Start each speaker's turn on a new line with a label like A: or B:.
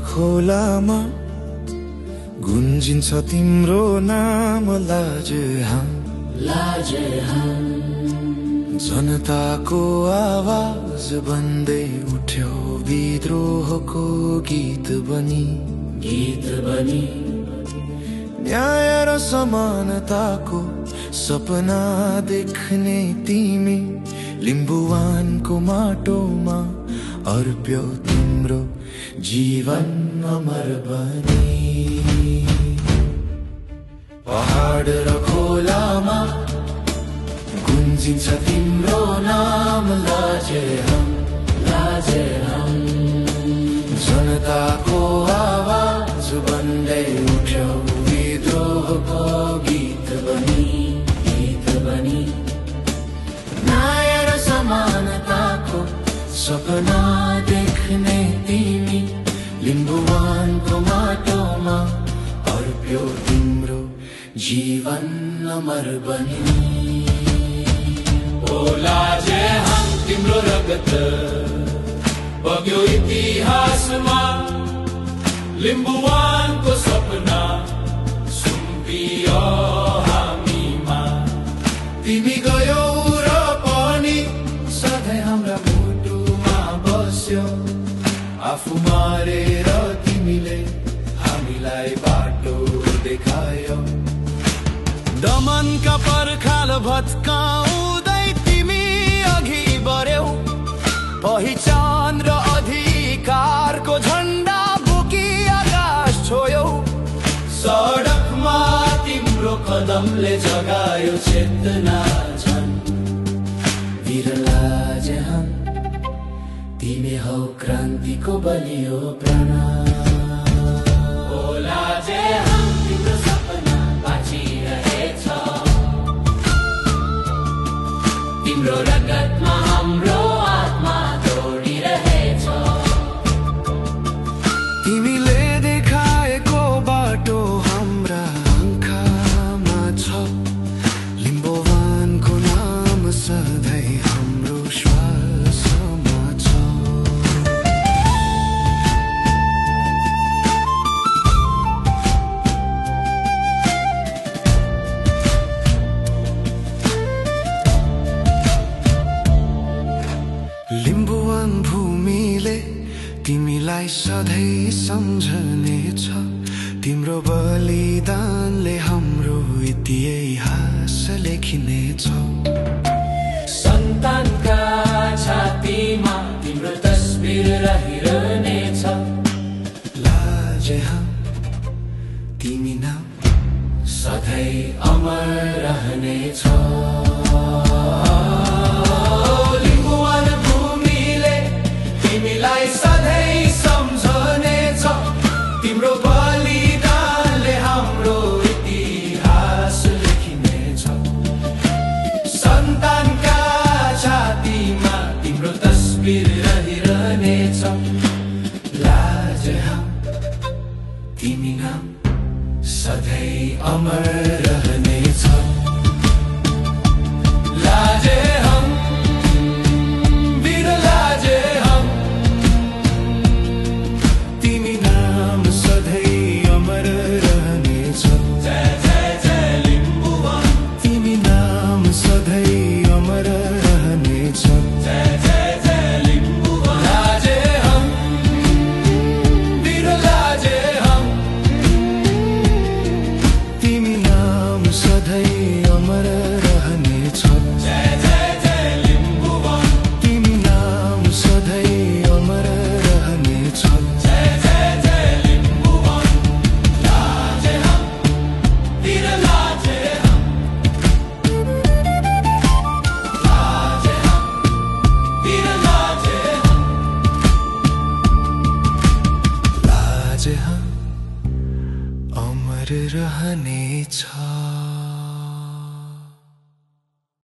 A: खोलामा गुन्जिन्छ तिम्रो नाम लाजहाङ जनताको आवाज बन्दै उठ्यो विद्रोहको गीत बनी न्याय र समानताको सपना देख्ने तिमी लिम्बुवानको माटोमा अर्प्यो तिम्रो जीवन अमर बनी पहाड र खोलामा गुन्जिन्छ तिम्रो नाम लाजहाङ जनताको आवाज बन्दै उठ्यो विद्रोहको गीत बनी न्याय र समानताको सपना देख्ने तिमी लिम्बुवानको माटोमा अर्प्यो तिम्रो जीवन अमर बनी
B: ओ लाजहाङ तिम्रो रगत बग्यो इतिहासमा लिम्बुवानको सपना सुम्पियो हामीमा
A: तिमी गयौ र पनि सधैँ हाम्रा मुटुमा बस्यो आफू मारेर तिमीले हामीलाई बाटो देखायो दमनका पर्खाल भत्काउँदै तिमी अघि बढ्यौ पहिचान र अधिकारको झण्डा बोकी आकाश छोयौ सडकमा तिम्रो कदमले जगायो चेतना झन् वीर लाजहाङ तिमी हौ क्रान्तिको बलियो प्राण
B: ओ लाजहाङ तिम्रो सपना बाँचिरहेछ तिम्रो रगतमा हाम्रो आत्मा दौडिरहेछ
A: तिमीले देखाएको बाटो हाम्रा आँखामा छ लिम्बुवानको नाम सधैँ हाम्रो श्वासमा छ लिम्बुवान भूमिले तिमीलाई सधैँ सम्झने छ तिम्रो बलिदानले हाम्रो इतिहास